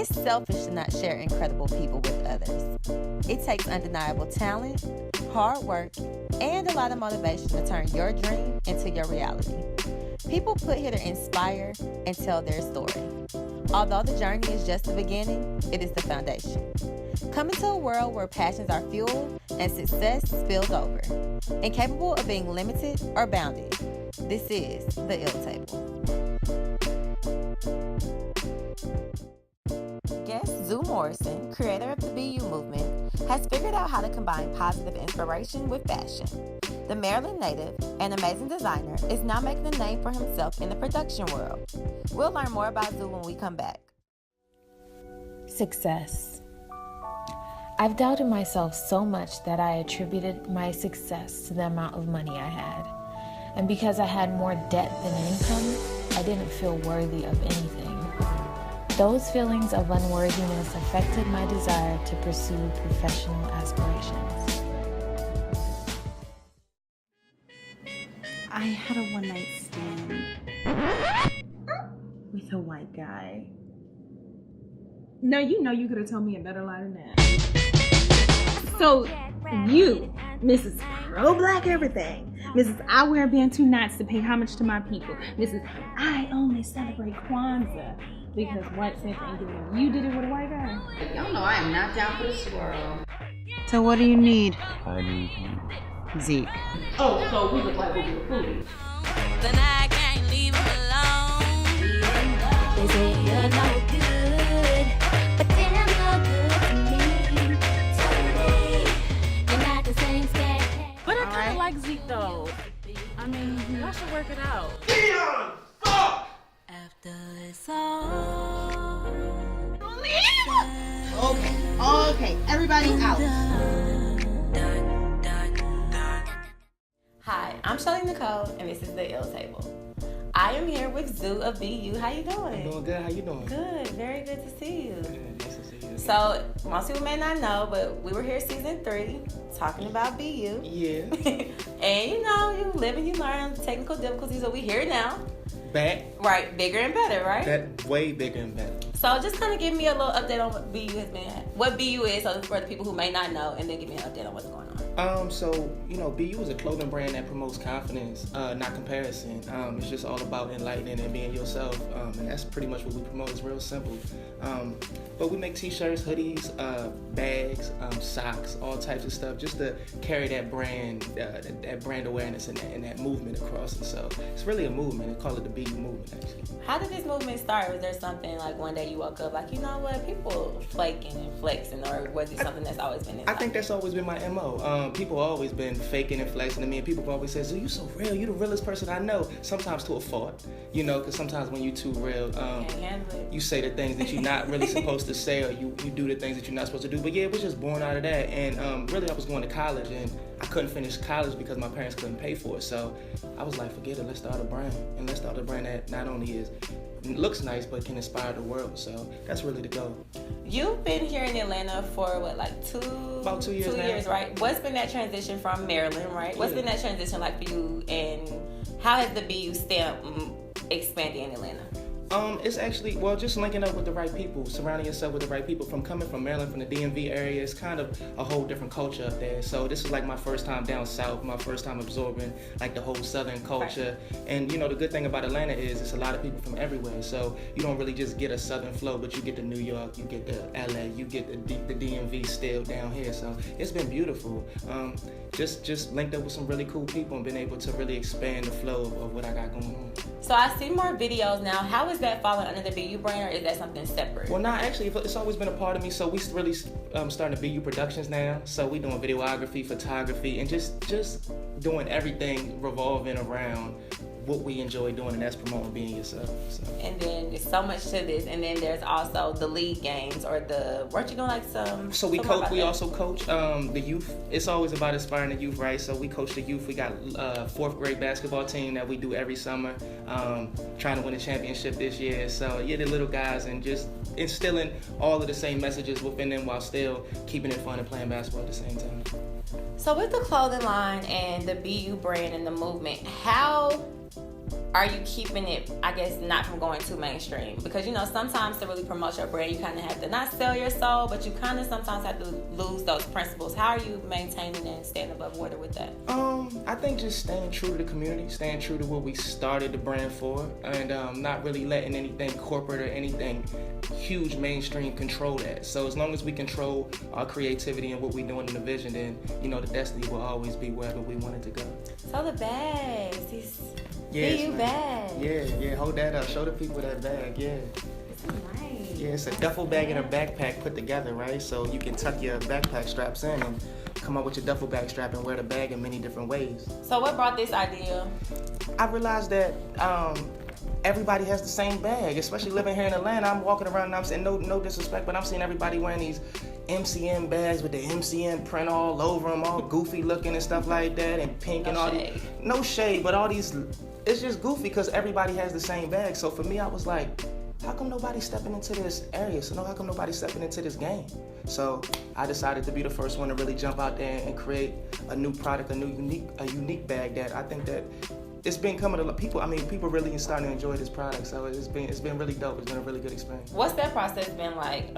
is selfish to not share incredible people with others. It takes undeniable talent, hard work, and a lot of motivation to turn your dream into your reality. People put here to inspire and tell their story. Although the journey is just the beginning, it is the foundation. Come into a world where passions are fueled and success spills over. Incapable of being limited or bounded. This is the Ill Table. Guest Zoo Morrison, creator of the BEYU Movement, has figured out how to combine positive inspiration with fashion. The Maryland native and amazing designer is now making a name for himself in the production world. We'll learn more about Zoo when we come back. Success. I've doubted myself so much that I attributed my success to the amount of money I had. And because I had more debt than income, I didn't feel worthy of anything. Those feelings of unworthiness affected my desire to pursue professional aspirations. I had a one-night stand with a white guy. No, you know you could have told me a better lie than that. So you, Mrs. Pro-Black Everything, Mrs. I wear Bantu knots to pay homage to my people, Mrs. I only celebrate Kwanzaa because white Santa ain't doing it. You did it with a white guy. Y'all know I am not down for the swirl. So what do you need? I need Zeke. Oh, so we look like we do food. Then I can't leave him alone. They say you're no good, but damn you're good to me. So you're not the same scat. But I kind of like Zeke though. I mean, y'all should work it out. Dion! Fuck! After it's all Okay, everybody out. Hi, I'm ShellyNicole, and this is the Ill Table. I am here with Zoo of BEYU. How you doing? I'm doing good. How you doing? Good. Very good to see you. Good. Nice to see you. So, most people may not know, but we were here season 3 talking about BEYU. Yeah. And you know, you live and you learn technical difficulties, so we here now. Back. Right, bigger and better, right? That way bigger and better. So just kind of give me a little update on what BEYU has been, what BEYU is, so for the people who may not know, and then give me an update on what's going on. So, you know, BEYU is a clothing brand that promotes confidence, not comparison. It's just all about enlightening and being yourself, and that's pretty much what we promote. It's real simple. But we make t-shirts, hoodies, bags, socks, all types of stuff, just to carry that brand, that brand awareness and that movement across. And so it's really a movement. They call it the BEYU Movement, actually. How did this movement start? Was there something like one day you woke up like, you know what, people flaking and flexing, or was it something that's always been inside? I think that's always been my MO. People always been faking and flexing to me, and people have always said, "So you so real, you the realest person I know." Sometimes to a fault, you know, because sometimes when you too real, Can't handle it. you say the things that you're not really supposed to say, or you do the things that you're not supposed to do. But yeah, it was just born out of that. And really, I was going to college, and I couldn't finish college because my parents couldn't pay for it. So I was like, forget it, let's start a brand. And let's start a brand that not only looks nice, but can inspire the world. So that's really the goal. You've been here in Atlanta for what, like About 2 years now. 2 years, right? What's been that transition from Maryland, right? What's been that transition like for you, and how has the BEYU stamp expanded in Atlanta? It's actually, well, just linking up with the right people, surrounding yourself with the right people. From coming from Maryland, from the DMV area, it's kind of a whole different culture up there. So this is like my first time down south, my first time absorbing like the whole southern culture. Right. And you know, the good thing about Atlanta is it's a lot of people from everywhere. So you don't really just get a southern flow, but you get the New York, you get the LA, you get the DMV still down here. So it's been beautiful. Just linked up with some really cool people and been able to really expand the flow of what I got going on. So I see more videos now. How is that falling under the BEYU brand, or is that something separate? Well, actually, it's always been a part of me. So we really starting BEYU Productions now. So we doing videography, photography, and just doing everything revolving around what we enjoy doing, and that's promoting being yourself. So. And then there's so much to this, and then there's also the league games, or weren't you doing like some? So we coach. We also coach the youth. It's always about inspiring the youth, right? So we coach the youth. We got a 4th grade basketball team that we do every summer, trying to win a championship this year. So yeah, the little guys, and just instilling all of the same messages within them while still keeping it fun and playing basketball at the same time. So with the clothing line and the BEYU brand and the movement, how are you keeping it, I guess, not from going too mainstream? Because, you know, sometimes to really promote your brand, you kind of have to not sell your soul, but you kind of sometimes have to lose those principles. How are you maintaining and staying above water with that? I think just staying true to the community, staying true to what we started the brand for, and not really letting anything corporate or anything huge mainstream control that. So as long as we control our creativity and what we're doing in the vision, then, you know, the destiny will always be wherever we want it to go. So the bags, these Yes, BEYU bags. Yeah, hold that up. Show the people that bag, yeah. It's nice. Yeah, it's a duffel bag and a backpack put together, right? So you can tuck your backpack straps in and come up with your duffel bag strap and wear the bag in many different ways. So what brought this idea? I realized that everybody has the same bag, especially living here in Atlanta. I'm walking around and I'm saying, no disrespect, but I'm seeing everybody wearing these MCM bags with the MCM print all over them, all goofy looking and stuff like that, and pink and all these. No shade, but all these, it's just goofy because everybody has the same bag. So for me, I was like, how come nobody's stepping into this area? So how come nobody's stepping into this game? So I decided to be the first one to really jump out there and create a new product, a unique bag that I think that it's been coming to people. I mean, people really starting to enjoy this product. So it's been really dope. It's been a really good experience. What's that process been like?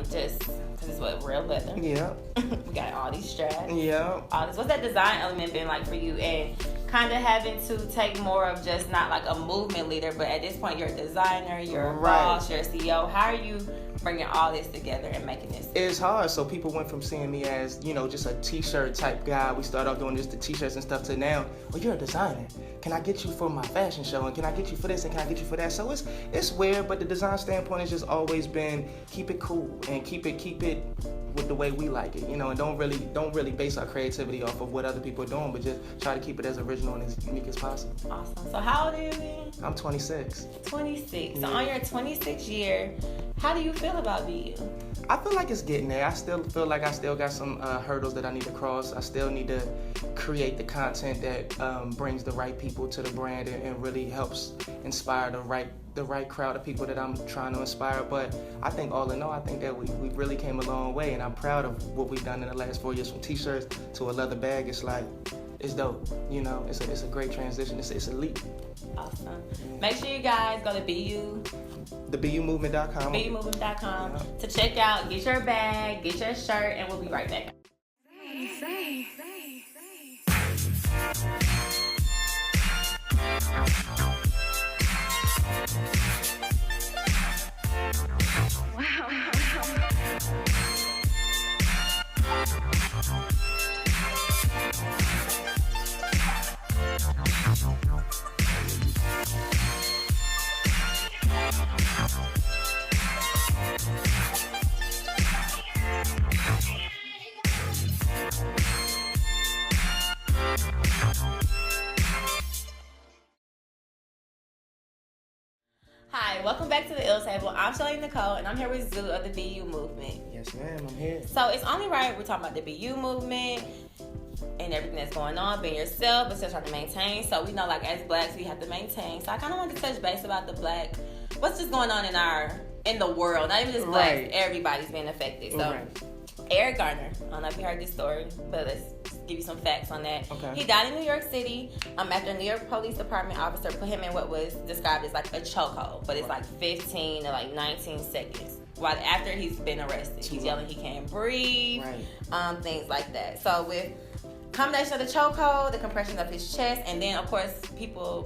Just because it's what, real leather. Yeah. We got all these straps. Yeah. All this. What's that design element been like for you? And kind of having to take more of just not like a movement leader, but at this point you're a designer, you're a boss, you're a CEO. How are you bringing all this together and making this? It's hard. So people went from seeing me as, you know, just a t-shirt type guy. We started off doing just the t-shirts and stuff to now, well, you're a designer. Can I get you for my fashion show? And can I get you for this? And can I get you for that? So it's weird, but the design standpoint has just always been keep it cool and keep it with the way we like it, you know, and don't really base our creativity off of what other people are doing, but just try to keep it as original and as unique as possible. Awesome. So how old are you again? I'm 26. 26. So on your 26th year, how do you feel about BEYU? I feel like it's getting there. I still feel like I still got some hurdles that I need to cross. I still need to create the content that brings the right people to the brand and really helps inspire the right crowd of people that I'm trying to inspire. But I think all in all, I think that we really came a long way, and I'm proud of what we've done in the last 4 years, from t-shirts to a leather bag. It's like, it's dope, you know. It's a great transition. It's a leap. Awesome. Make sure you guys go to BEYU. The BEYUmovement.com. BEYUmovement.com to check out, get your bag, get your shirt, and we'll be right back. Hi, welcome back to the Ill Table. I'm ShellyNicole, and I'm here with Zoo of the BEYU Movement. Yes, ma'am, I'm here. So it's only right we're talking about the BEYU Movement and everything that's going on, being yourself, but still trying to maintain. So we know, like, as blacks, we have to maintain. So I kind of wanted to touch base about what's just going on in the world, not even just blacks, everybody's being affected. So Eric Garner, I don't know if you heard this story, but let's give you some facts on that. Okay. He died in New York City after a New York Police Department officer put him in what was described as like a chokehold, but it's like 15 to like 19 seconds. While after he's been arrested, he's yelling he can't breathe, things like that. So with combination of the chokehold, the compression of his chest, and then of course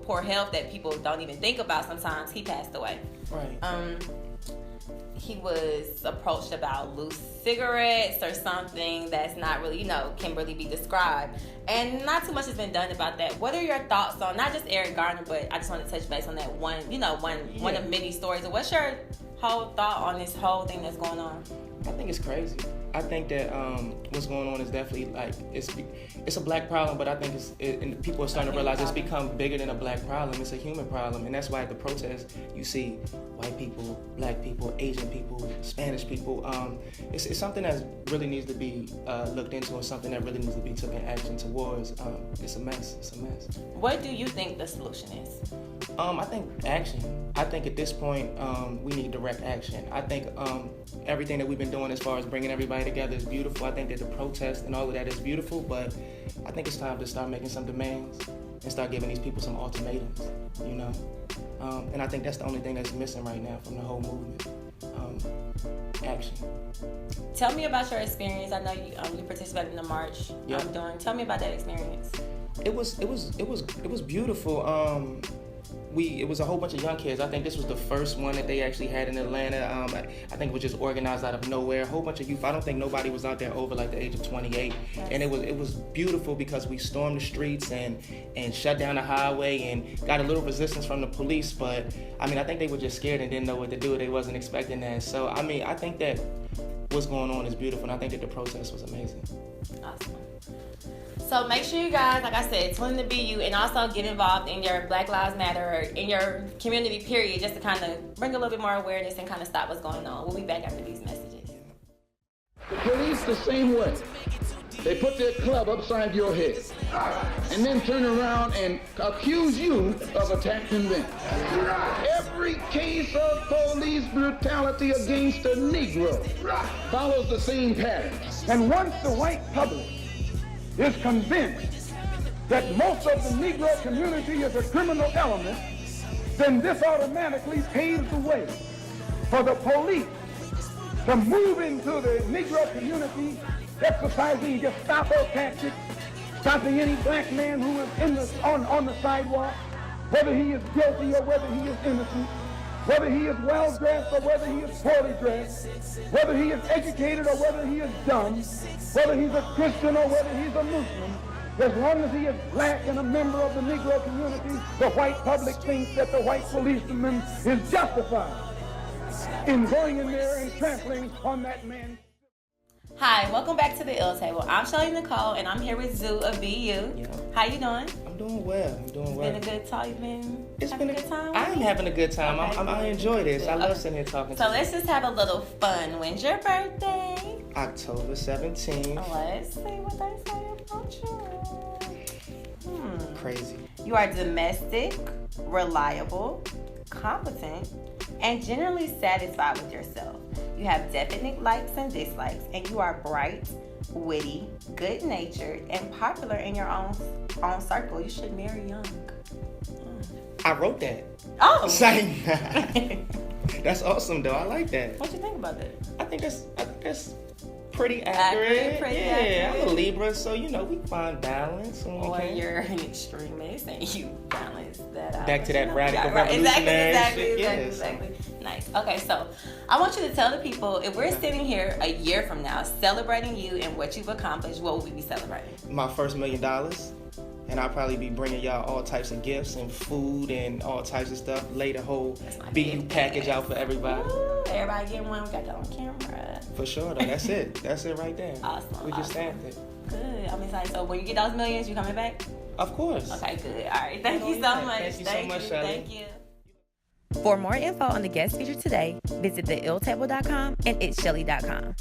poor health that people don't even think about sometimes, he passed away. He was approached about loose cigarettes or something that's not really, can really be described. And not too much has been done about that. What are your thoughts on, not just Eric Garner, but I just want to touch base on that one of many stories. What's your whole thought on this whole thing that's going on? I think it's crazy. I think that what's going on is definitely like it's a black problem, but I think and people are starting to realize it's become bigger than a black problem. It's a human problem, and that's why at the protests you see white people, black people, Asian people, Spanish people. It's something that really needs to be looked into, and something that really needs to be taken action towards. It's a mess. It's a mess. What do you think the solution is? I think action. I think at this point we need direct action. I think everything that we've been doing as far as bringing everybody together is beautiful. I think that the protest and all of that is beautiful, but I think it's time to start making some demands. and start giving these people some ultimatums, you know? And I think that's the only thing that's missing right now from the whole movement. Action. Tell me about your experience. I know you participated in the march. Yep. Tell me about that experience. It was beautiful. It was a whole bunch of young kids. I think this was the first one that they actually had in Atlanta. I think it was just organized out of nowhere. A whole bunch of youth. I don't think nobody was out there over like the age of 28. Yes. And it was beautiful because we stormed the streets and shut down the highway and got a little resistance from the police. But I mean, I think they were just scared and didn't know what to do. They wasn't expecting that. So I mean, I think that what's going on is beautiful, and I think that the protest was amazing. Awesome. So make sure you guys, like I said, tune in to BEYU and also get involved in your Black Lives Matter or in your community period, just to kind of bring a little bit more awareness and kind of stop what's going on. We'll be back after these messages. The police the same way. They put their club upside your head and then turn around and accuse you of attacking them. Every case of police brutality against a Negro follows the same pattern. And once the white public is convinced that most of the Negro community is a criminal element, then this automatically paves the way for the police to move into the Negro community, exercising Gestapo tactics, stopping any black man who is on the sidewalk, whether he is guilty or whether he is innocent, whether he is well-dressed or whether he is poorly dressed, whether he is educated or whether he is dumb, whether he's a Christian or whether he's a Muslim. As long as he is black and a member of the Negro community, the white public thinks that the white policeman is justified in going in there and trampling on that man. Hi, welcome back to the Ill Table. I'm ShellyNicole, and I'm here with Zoo of BEYU. Yeah. How you doing? I'm doing well. It's been a good time. You've been having a good time? I'm having a good time. Okay, I enjoy this. good. I love sitting here talking So to let's just have a little fun. When's your birthday? you. October 17th. Let's see what they say about you. Crazy. You are domestic, reliable, competent, and generally satisfied with yourself. You have definite likes and dislikes, and you are bright, witty, good-natured, and popular in your own circle. You should marry young. I wrote that. Oh! That's awesome, though. I like that. What you think about that? I think that's pretty accurate. Pretty yeah, accurate. I'm a Libra, so you know we find balance. Or you're an extremist and you balance that out. Back to that radical Right, revolutionary shit. Exactly. Nice. Okay, so I want you to tell the people, if we're sitting here a year from now celebrating you and what you've accomplished, what will we be celebrating? My first $1 million, and I'll probably be bringing y'all all types of gifts and food and all types of stuff. Lay the whole BEYU package out for everybody. Ooh, everybody getting one. We got that on camera. For sure, though. That's it. That's it right there. Awesome. We just stamped it. Good. I'm excited. So when you get those millions, you coming back? Of course. Okay, good. All right. Thank you so much. Thank you so much, Shelly. Thank you. For more info on the guest featured today, visit theilltable.com and itsshelly.com.